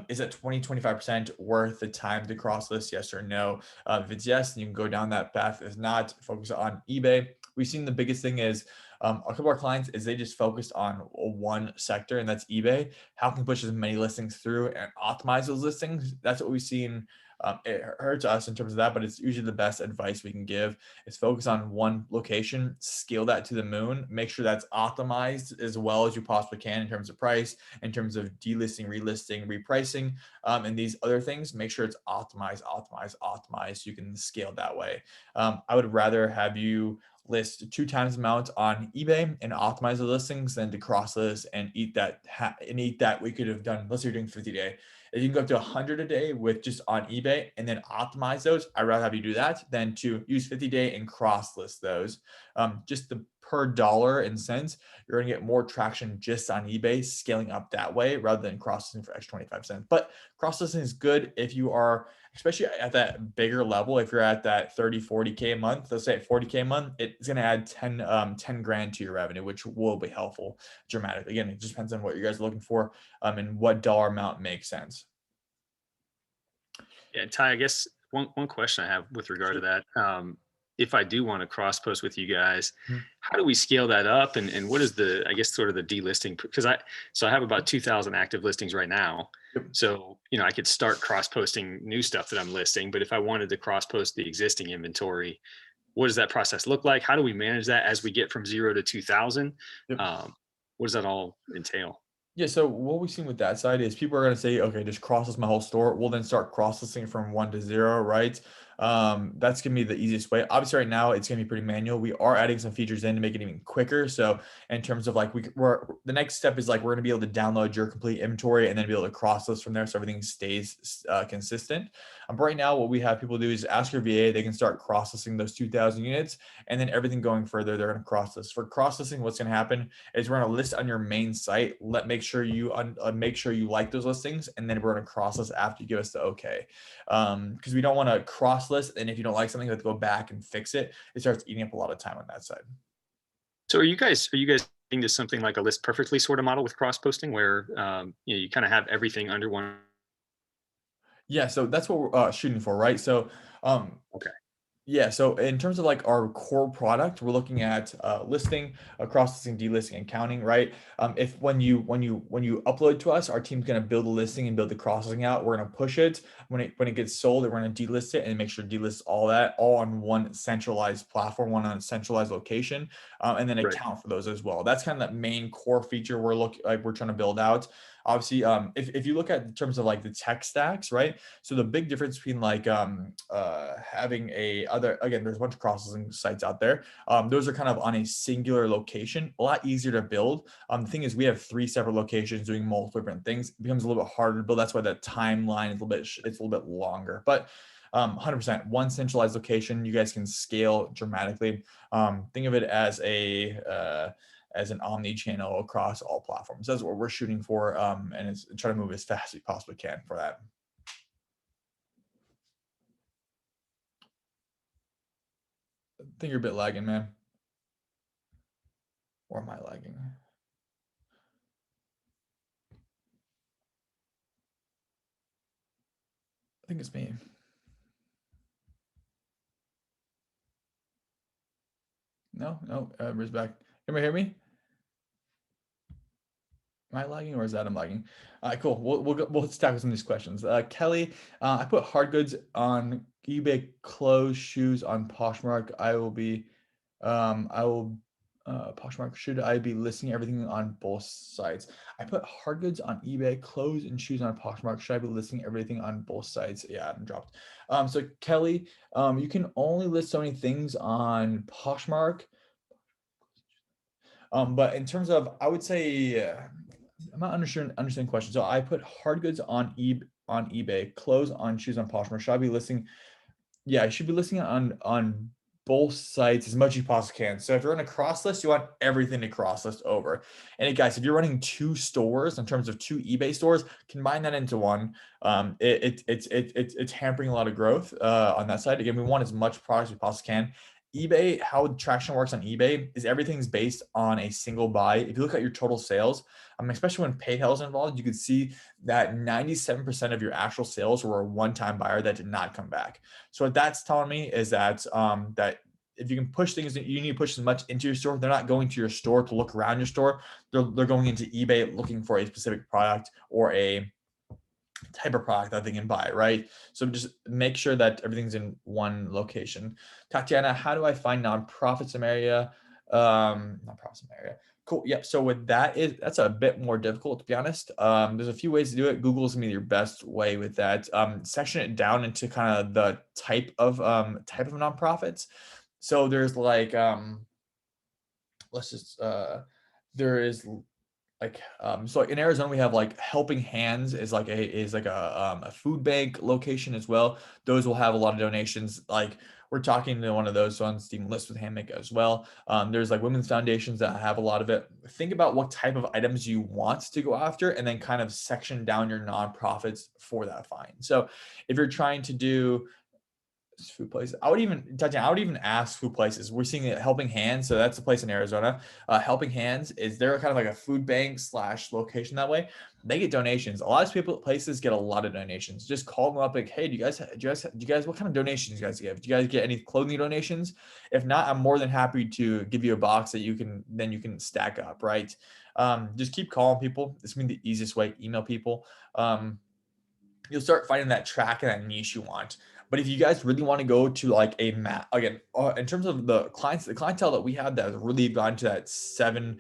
is it 20-25% worth the time to cross list, yes or no? If it's yes, then you can go down that path. If not, focus on eBay. We've seen the biggest thing is a couple of our clients is they just focused on one sector, and that's eBay. How can we push as many listings through and optimize those listings? That's what we've seen. It hurts us in terms of that, but it's usually the best advice we can give is focus on one location, scale that to the moon, make sure that's optimized as well as you possibly can in terms of price, in terms of delisting, relisting, repricing, and these other things. Make sure it's optimized, so you can scale that way. I would rather have you list 2 times the amount on eBay and optimize the listings than to cross list and eat that we could have done. Let's say you're doing 50-day. If you can go up to 100 a day with just on eBay and then optimize those, I'd rather have you do that than to use 50-day and cross list those. Just the per dollar and cents, you're going to get more traction just on eBay, scaling up that way rather than cross listing for extra 25 cents. But cross listing is good if you are, especially at that bigger level. If you're at that 30-40K a month, let's say at 40K a month, it's going to add 10 grand to your revenue, which will be helpful dramatically. Again, it just depends on what you guys are looking for and what dollar amount makes sense. Yeah, Ty, I guess one question I have with regard to that, if I do want to cross post with you guys, how do we scale that up? And what is the, I guess, sort of the delisting? Because I have about 2,000 active listings right now. Yep. So, I could start cross posting new stuff that I'm listing, but if I wanted to cross post the existing inventory, what does that process look like? How do we manage that as we get from 0 to 2,000? Yep. What does that all entail? Yeah, so what we've seen with that side is people are going to say, okay, just cross list my whole store. We'll then start cross listing from 1 to 0, right? That's gonna be the easiest way. Obviously right now it's gonna be pretty manual. We are adding some features in to make it even quicker. So in terms of like the next step is like we're gonna be able to download your complete inventory and then be able to cross list from there so everything stays consistent. But right now what we have people do is ask your VA, they can start cross listing those 2,000 units, and then everything going further they're gonna cross list. For cross listing, what's gonna happen is we're gonna list on your main site. Make sure you like those listings, and then we're gonna cross list after you give us the okay. Because we don't want to cross list, and if you don't like something, you have to go back and fix it. It starts eating up a lot of time on that side. So are you guys into something like a list perfectly sort of model with cross posting where you kind of have everything under one? Yeah, so that's what we're shooting for, right? So Okay. yeah, so in terms of like our core product, we're looking at listing, cross-listing, delisting, and counting, right? If when you upload to us, our team's gonna build a listing and build the cross-listing out. We're gonna push it when it gets sold. We're gonna delist it and make sure to delist all that all on one centralized platform, one on a centralized location, and then Right. account for those as well. That's kind of that main core feature we're trying to build out. Obviously, if you look at in terms of like the tech stacks, right? So the big difference between like having again, there's a bunch of processing sites out there. Those are kind of on a singular location, a lot easier to build. The thing is, we have 3 separate locations doing multiple different things. It becomes a little bit harder to build. That's why the timeline is it's a little bit longer. But 100% one centralized location, you guys can scale dramatically. Think of it as as an omni-channel across all platforms. That's what we're shooting for, and it's try to move as fast as we possibly can for that. I think you're a bit lagging, man. Or am I lagging? I think it's me. No, everybody's back. Anybody hear me? Am I lagging or is Adam lagging? All right, cool. We'll tackle some of these questions. Kelly, I put hard goods on eBay, clothes, shoes on Poshmark. Poshmark. Should I be listing everything on both sites? I put hard goods on eBay, clothes and shoes on Poshmark. Should I be listing everything on both sites? Yeah, Adam dropped. So Kelly, you can only list so many things on Poshmark. But in terms of, I would say, I'm not understanding the question. So I put hard goods on eBay, clothes on shoes on Poshmark. Should I be listing? Yeah, I should be listing it on both sites as much as you possibly can. So if you're on a cross list, you want everything to cross list over. And guys, if you're running 2 stores in terms of 2 eBay stores, combine that into one. It's hampering a lot of growth on that side. Again, we want as much product as we possibly can. eBay, how traction works on eBay is everything's based on a single buy. If you look at your total sales, especially when PayPal is involved, you could see that 97% of your actual sales were a one-time buyer that did not come back. So what that's telling me is that that if you can push things, you need to push as much into your store. They're not going to your store to look around your store. They're going into eBay looking for a specific product or a type of product that they can buy, right? So just make sure that everything's in one location. Tatiana, how do I find nonprofits in my area? Nonprofits in my area. Cool. Yep. So with that's a bit more difficult, to be honest. There's a few ways to do it. Google's gonna be your best way with that. Section it down into kind of the type of nonprofits. So there's like let's just there is like so like in Arizona we have like Helping Hands is like a food bank location as well. Those will have a lot of donations. Like we're talking to one of those ones, Team List with HAMMOQ as well. There's like women's foundations that have a lot of it. Think about what type of items you want to go after and then kind of section down your nonprofits for that find. So if you're trying to do food places, I would even ask food places. We're seeing it Helping Hands, so that's a place in Arizona. Helping Hands is they're kind of like a food bank / location that way. They get donations. A lot of places get a lot of donations. Just call them up like, hey, do you guys what kind of donations do you guys give? Do you guys get any clothing donations? If not, I'm more than happy to give you a box that you can stack up, right? Just keep calling people. This will be the easiest way. Email people. You'll start finding that track and that niche you want. But if you guys really want to go to like a again, in terms of the clientele that we have that has really gone to that 7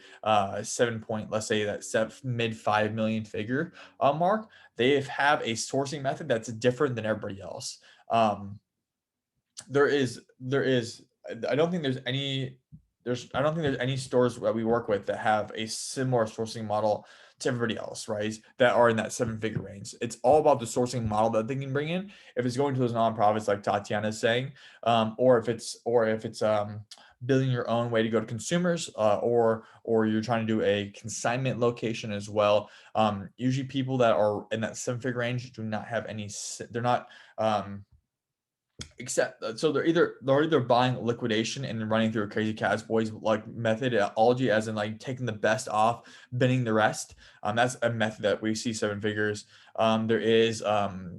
point, let's say that mid 5 million figure mark, they have a sourcing method that's different than everybody else. There is I don't think there's any I don't think there's any stores that we work with that have a similar sourcing model to everybody else, right? That are in that 7-figure range. It's all about the sourcing model that they can bring in. If it's going to those nonprofits like Tatiana is saying, or if it's building your own way to go to consumers, or you're trying to do a consignment location as well. Usually people that are in that 7-figure range do not have any. They're not. Except so they're either buying liquidation and running through a crazy cats boys like methodology, as in like taking the best off, binning the rest. That's a method that we see 7 figures. There is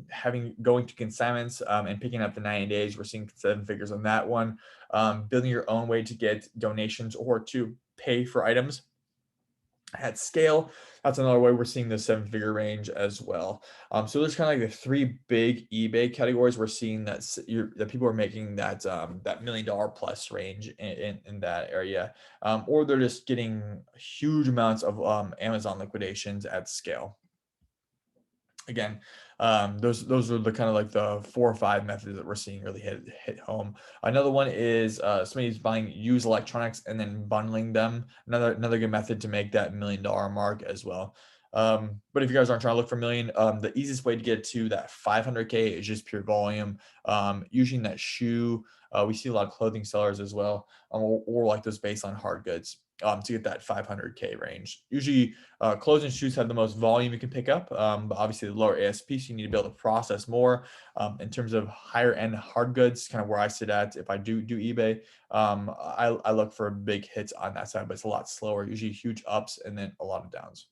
having going to consignments and picking up the 90 days. We're seeing 7 figures on that one. Building your own way to get donations or to pay for items at scale. That's another way we're seeing the 7-figure range as well. So there's kind of like the 3 big eBay categories we're seeing that people are making that $1 million plus range in that area, or they're just getting huge amounts of Amazon liquidations at scale. Again, those are the kind of like the 4 or 5 methods that we're seeing really hit home. Another one is somebody's buying used electronics and then bundling them. Another good method to make that $1 million mark as well. But if you guys aren't trying to look for a million, the easiest way to get to that 500K is just pure volume. Using that shoe, we see a lot of clothing sellers as well, or like those based on hard goods. To get that 500K range. Usually clothes and shoes have the most volume you can pick up, but obviously the lower ASPs, you need to be able to process more. In terms of higher end hard goods, kind of where I sit at, if I do eBay, I look for big hits on that side, but it's a lot slower, usually huge ups and then a lot of downs.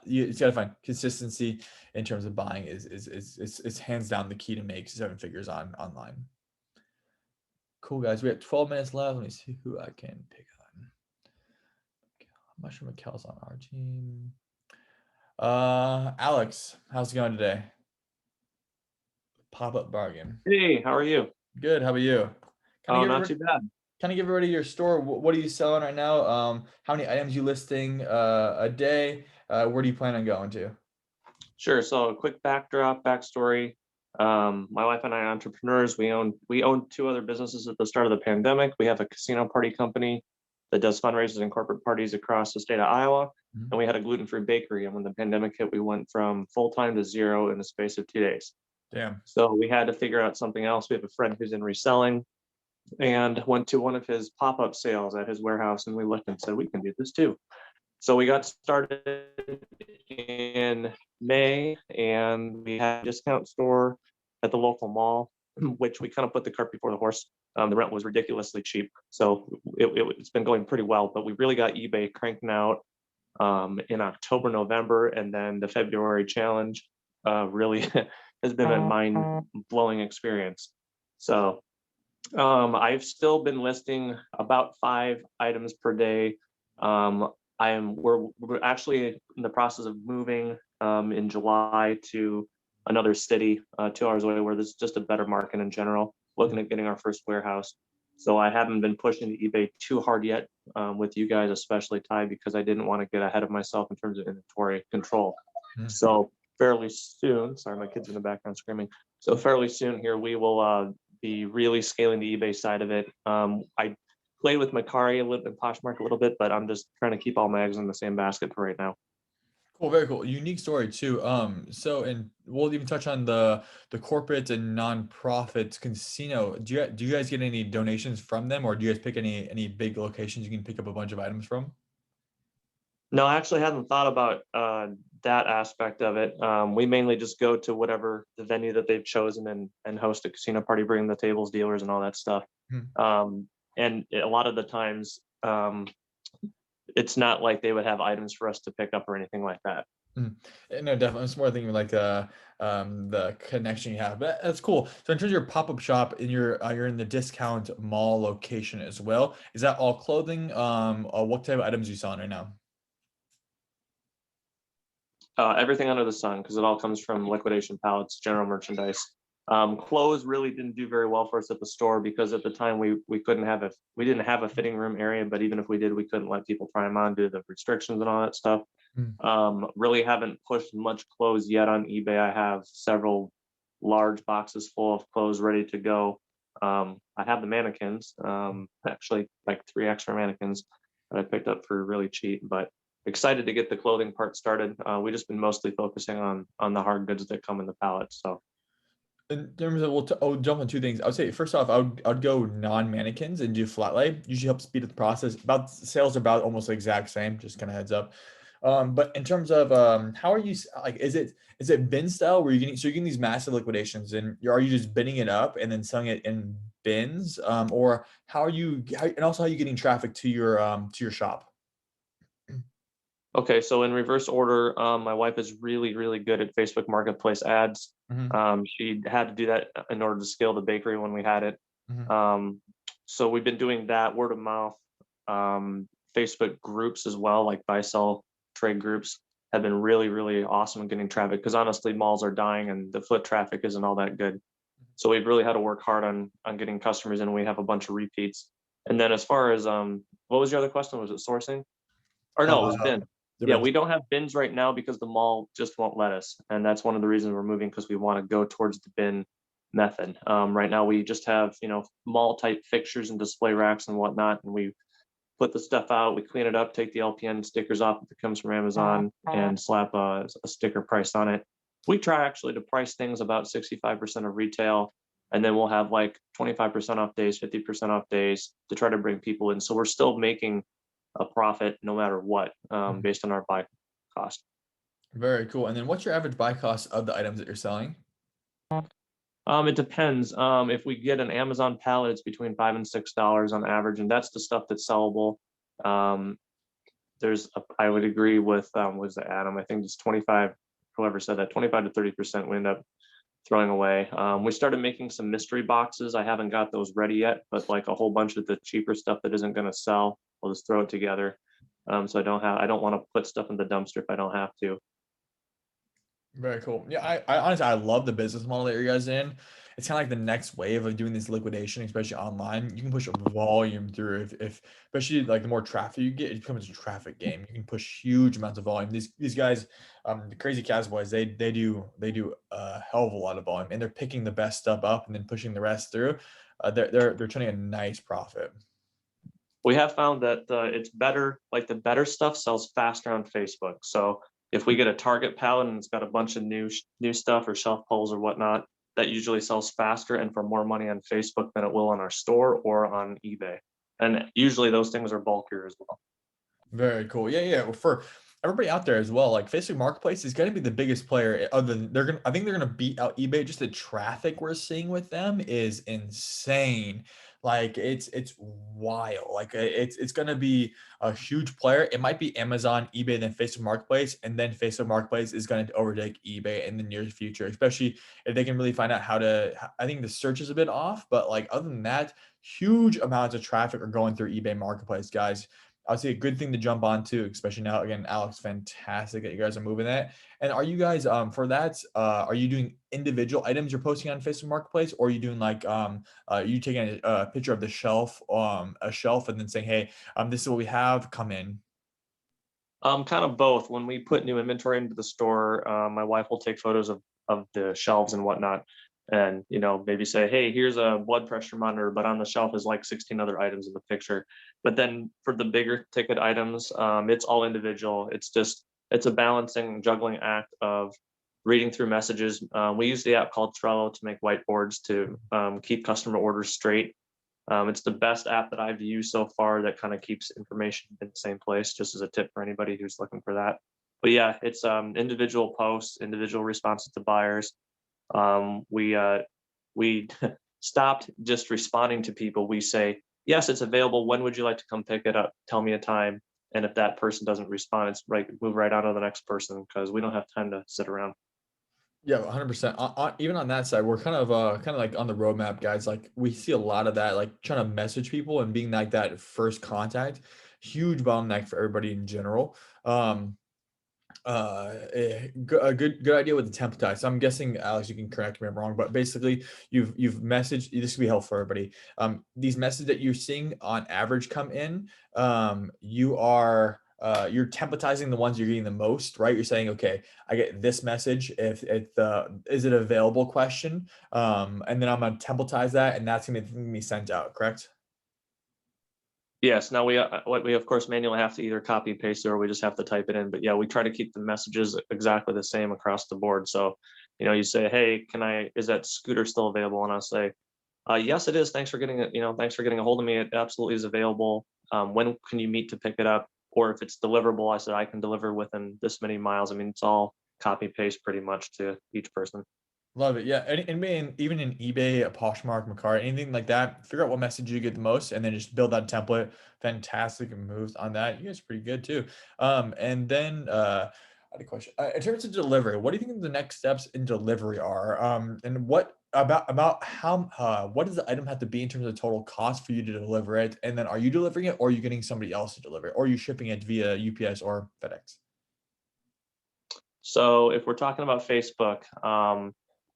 It's gotta find consistency in terms of buying is hands down the key to make 7 figures online. Cool, guys. We have 12 minutes left. Let me see who I can pick on. I'm not sure Mikkel's on our team. Alex, how's it going today? Pop-up bargain. Hey, how are you? Good. How about you? Not too bad. Kind of give everybody your store. What are you selling right now? How many items you listing a day? Where do you plan on going to? Sure. So a quick backstory. My wife and I are entrepreneurs. We own 2 other businesses at the start of the pandemic. We have a casino party company that does fundraisers and corporate parties across the state of Iowa. Mhm. And we had a gluten-free bakery. And when the pandemic hit, we went from full-time to 0 in the space of 2 days. Damn. So we had to figure out something else. We have a friend who's in reselling and went to one of his pop-up sales at his warehouse. And we looked and said, we can do this too. So we got started in May, and we had a discount store at the local mall, which we kind of put the cart before the horse. The rent was ridiculously cheap, so it's been going pretty well. But we really got eBay cranking out in October, November, and then the February challenge really has been a mind-blowing experience. So I've still been listing about 5 items per day. We're actually in the process of moving in July to another city 2 hours away, where there's just a better market in general, looking at getting our first warehouse. So I haven't been pushing the eBay too hard yet with you guys, especially Ty, because I didn't want to get ahead of myself in terms of inventory control. Mhm. So fairly soon, sorry, my kid's in the background screaming. So fairly soon here, we will be really scaling the eBay side of it. I played with Macari a little bit, Poshmark a little bit, but I'm just trying to keep all my eggs in the same basket for right now. Cool, very cool. Unique story too. And we'll even touch on the corporate and nonprofit casino. Do you guys get any donations from them, or do you guys pick any big locations you can pick up a bunch of items from? No, I actually hadn't thought about that aspect of it. We mainly just go to whatever the venue that they've chosen and host a casino party, bring the tables, dealers, and all that stuff. And a lot of the times, it's not like they would have items for us to pick up or anything like that. No, definitely. It's more thinking like the connection you have. But that's cool. So in terms of your pop-up shop, you're in the discount mall location as well. Is that all clothing? What type of items are you selling right now? Everything under the sun, because it all comes from liquidation pallets, general merchandise. Clothes really didn't do very well for us at the store, because at the time we didn't have a fitting room area, but even if we did, we couldn't let people try them on due to the restrictions and all that stuff. Really haven't pushed much clothes yet on eBay. I have several large boxes full of clothes ready to go. I have the mannequins, actually like 3 extra mannequins that I picked up for really cheap, but excited to get the clothing part started. We just been mostly focusing on the hard goods that come in the pallets. So In terms of, I'll jump on two things. I would say first off, I'd go non-mannequins and do flat lay. Usually helps speed up the process. About sales are about almost the exact same. Just kind of heads up. But in terms of how are you like? Is it bin style where you're getting these massive liquidations and are you just binning it up and then selling it in bins? Or how are you? And also how are you getting traffic to your shop? okay, so in reverse order, my wife is really, really good at Facebook Marketplace ads. Mhm, She had to do that in order to scale the bakery when we had it. mhm. So we've been doing that word of mouth. Facebook groups as well, like buy sell trade groups, have been really, really awesome at getting traffic because honestly, malls are dying and the foot traffic isn't all that good. So we've really had to work hard on getting customers in. We have a bunch of repeats. And then as far as what was your other question? Was it sourcing? Or no, it was Uh, bin. the Yeah, bins. we don't have bins right now because the mall just won't let us. And that's one of the reasons we're moving because we want to go towards the bin method. Right now we just have, mall type fixtures and display racks and whatnot. And we put the stuff out, we clean it up, take the LPN stickers off if it comes from Amazon and slap a sticker price on it. We try actually to price things about 65% of retail. And then we'll have like 25% off days, 50% off days to try to bring people in. So we're still making a profit no matter what, based on our buy cost. Very cool. And then what's your average buy cost of the items that you're selling? It depends. If we get an Amazon pallet, it's between $5 and $6 on average, and that's the stuff that's sellable. Um, I would agree with was the Adam. I think it's 25. Whoever said that, 25 to 30% we end up throwing away. We started making some mystery boxes. I haven't got those ready yet, but like a whole bunch of the cheaper stuff that isn't going to sell, we'll just throw it together. So I don't want to put stuff in the dumpster if I don't have to. Very cool. Yeah, I honestly I love the business model that you guys in. It's kind of like the next wave of doing this liquidation, especially online. You can push a volume through if especially like the more traffic you get, it becomes a traffic game. You can push huge amounts of volume. These guys, the crazy Cowboys, they do a hell of a lot of volume, and they're picking the best stuff up and then pushing the rest through. They're turning a nice profit. We have found that it's better, like the better stuff sells faster on Facebook. So if we get a Target pallet and it's got a bunch of new stuff or shelf pulls or whatnot, that usually sells faster and for more money on Facebook than it will on our store or on eBay. And usually those things are bulkier as well. Very cool. Yeah, yeah. Well, for everybody out there as well, like Facebook Marketplace is going to be the biggest player. Other than I think they're going to beat out eBay. Just the traffic we're seeing with them is insane. Like it's wild. Like it's going to be a huge player. It might be Amazon, eBay, then Facebook Marketplace, and then Facebook Marketplace is going to overtake eBay in the near future. Especially if they can really find out how to. I think the search is a bit off, but like other than that, huge amounts of traffic are going through eBay Marketplace, guys. I would say a good thing to jump on too, especially now. Again, Alex, fantastic that you guys are moving that. And are you guys for that? Are you doing individual items you're posting on Facebook Marketplace, or are you doing like you taking a picture of the shelf, a shelf, and then saying, hey, this is what we have, come in. Kind of both. When we put new inventory into the store, my wife will take photos of the shelves and whatnot, and maybe say, "Hey, here's a blood pressure monitor," but on the shelf is like 16 other items in the picture. But then for the bigger ticket items, it's all individual. It's a balancing, juggling act of reading through messages. We use the app called Trello to make whiteboards to keep customer orders straight. It's the best app that I've used so far that kind of keeps information in the same place, just as a tip for anybody who's looking for that. But yeah, it's individual posts, individual responses to buyers. We stopped just responding to people. We say, yes, it's available. When would you like to come pick it up? Tell me a time. And if that person doesn't respond, it's right, move right on to the next person because we don't have time to sit around. Yeah, 100%. Even on that side, we're kind of like on the roadmap, guys. Like we see a lot of that, like trying to message people and being like that first contact. Huge bottleneck for everybody in general. A good idea with the template tag. So I'm guessing, Alex, you can correct me if I'm wrong, but basically you've messaged. This could be helpful for everybody. These messages that you're seeing on average come in, you are you're templatizing the ones you're getting the most, right? You're saying, okay, I get this message if is it available question, and then I'm gonna templatize that, and that's gonna be sent out, correct? Yes, now we of course manually have to either copy and paste it or we just have to type it in. But yeah, we try to keep the messages exactly the same across the board. So, you say, hey, is that scooter still available? And I'll say, yes, it is. Thanks for getting it. Thanks for getting a hold of me. It absolutely is available. When can you meet to pick it up? Or if it's deliverable, I said I can deliver within this many miles. I mean, it's all copy paste pretty much to each person. Love it. Yeah. Even in eBay, a Poshmark, Macari, anything like that, figure out what message you get the most and then just build that template. Fantastic moves on that. You guys are pretty good too. And then I had a question. In terms of delivery, what do you think the next steps in delivery are? And what about how what does the item have to be in terms of total cost for you to deliver it? And then are you delivering it or are you getting somebody else to deliver it? Or are you shipping it via UPS or FedEx? So if we're talking about Facebook,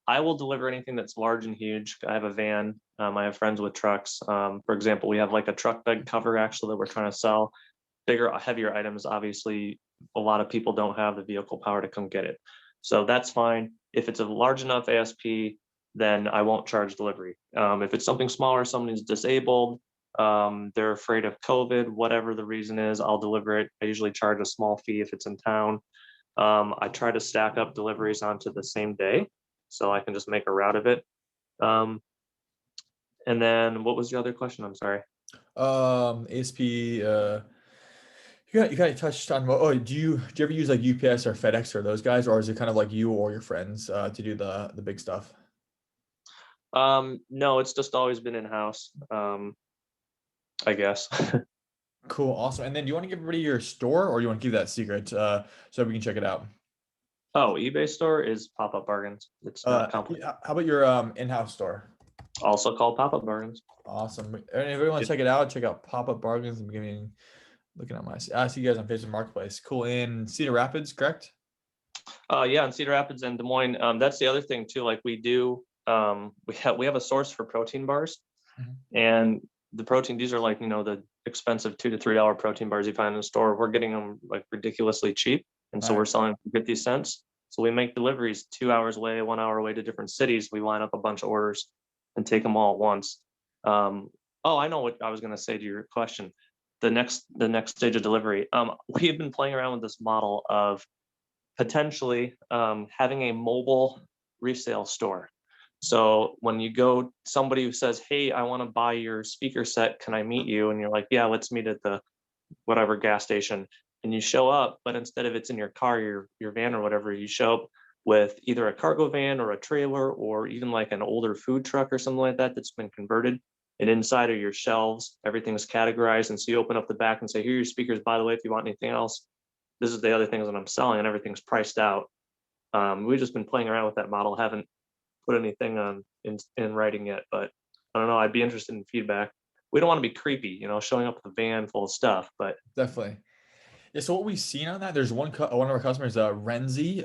I will deliver anything that's large and huge. I have a van. I have friends with trucks. For example, we have like a truck bed cover actually that we're trying to sell. Bigger, heavier items, obviously, a lot of people don't have the vehicle power to come get it. So that's fine. If it's a large enough ASP, then I won't charge delivery. If it's something smaller, somebody's disabled, they're afraid of COVID, whatever the reason is, I'll deliver it. I usually charge a small fee if it's in town. I try to stack up deliveries onto the same day so I can just make a route of it. And then what was the other question? I'm sorry. ASP, you kind of touched on, oh, do you ever use like UPS or FedEx or those guys, or is it kind of like you or your friends to do the big stuff? No, it's just always been in-house, I guess. Cool, awesome. And then do you want to give everybody your store, or you want to keep that secret so we can check it out? Oh, eBay store is Pop-Up Bargains. It's not complicated. How about your in-house store? Also called Pop-Up Bargains. Awesome. And if you want to check it out, check out Pop-Up Bargains. I'm looking at I see you guys on Facebook Marketplace. Cool. In Cedar Rapids, correct? Yeah, in Cedar Rapids and Des Moines. That's the other thing too. Like we have a source for protein bars, and the protein, these are like, the expensive $2 to $3 protein bars you find in the store. We're getting them like ridiculously cheap. And so we're selling for 50 cents. So we make deliveries 2 hours away, 1 hour away to different cities. We line up a bunch of orders and take them all at once. Oh, I know what I was going to say to your question. The next stage of delivery. We have been playing around with this model of potentially having a mobile resale store. So when you go, somebody who says, hey, I want to buy your speaker set, can I meet you? And you're like, yeah, let's meet at the whatever gas station. And you show up, but instead of it's in your car, your van or whatever, you show up with either a cargo van or a trailer or even like an older food truck or something like that that's been converted. And inside of your shelves, everything's categorized. And so you open up the back and say, here are your speakers, by the way, if you want anything else, this is the other things that I'm selling, and everything's priced out. We've just been playing around with that model, haven't put anything on in writing yet, but I don't know. I'd be interested in feedback. We don't want to be creepy, showing up with a van full of stuff, but Definitely. Yeah, so what we've seen on that, there's one of our customers, Renzi.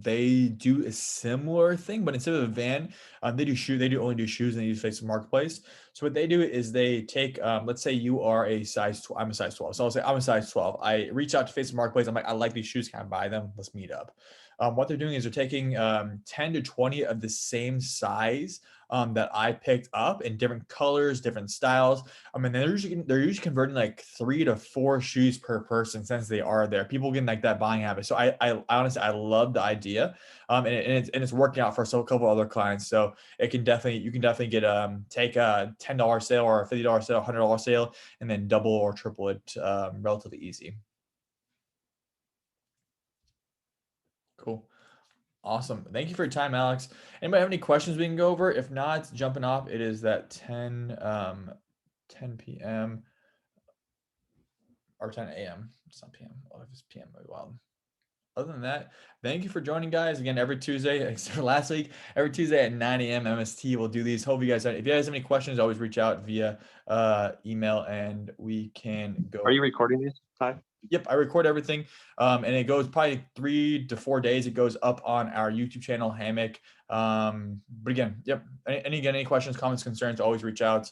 They do a similar thing, but instead of a van, they do only do shoes, and they use Facebook Marketplace. So what they do is they take, let's say you are a size 12, I'm a size 12. So I'll say I'm a size 12. I reach out to Facebook Marketplace. I'm like, I like these shoes. Can I buy them? Let's meet up. What they're doing is they're taking 10 to 20 of the same size that I picked up in different colors, different styles. I mean, they're usually converting like 3 to 4 shoes per person since they are there. People getting like that buying habit. So I honestly, I love the idea, and it's working out for a couple other clients. So you can definitely get take a $10 sale or a $50 sale, $100 sale, and then double or triple it relatively easy. Cool. Awesome. Thank you for your time, Alex. Anybody have any questions we can go over? If not, jumping off, it is that 10 p.m. or 10 a.m. It's not p.m. Oh, if it's p.m. Very wild. Other than that, thank you for joining, guys. Again, every Tuesday, except last week, every Tuesday at 9 a.m. MST, we'll do these. Hope you guys, if you guys have any questions, always reach out via email and we can go. Are you recording these, Ty? Yep, I record everything, and it goes probably 3 to 4 days. It goes up on our YouTube channel, HAMMOQ. But again, yep. Any questions, comments, concerns? Always reach out.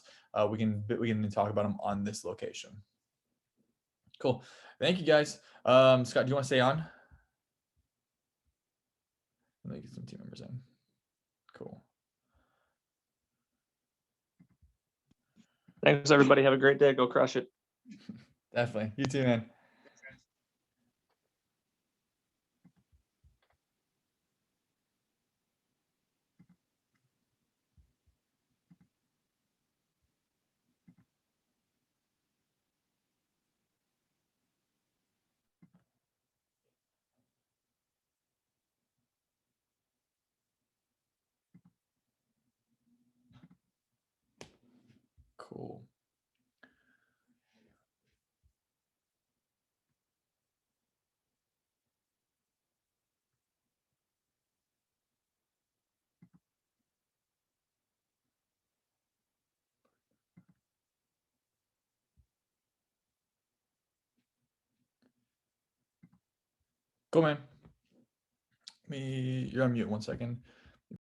We can talk about them on this location. Cool. Thank you guys. Scott, do you want to stay on? Let me get some team members in. Cool. Thanks, everybody. Have a great day. Go crush it. Definitely. You too, man. Cool. Cool, man. You're on mute 1 second.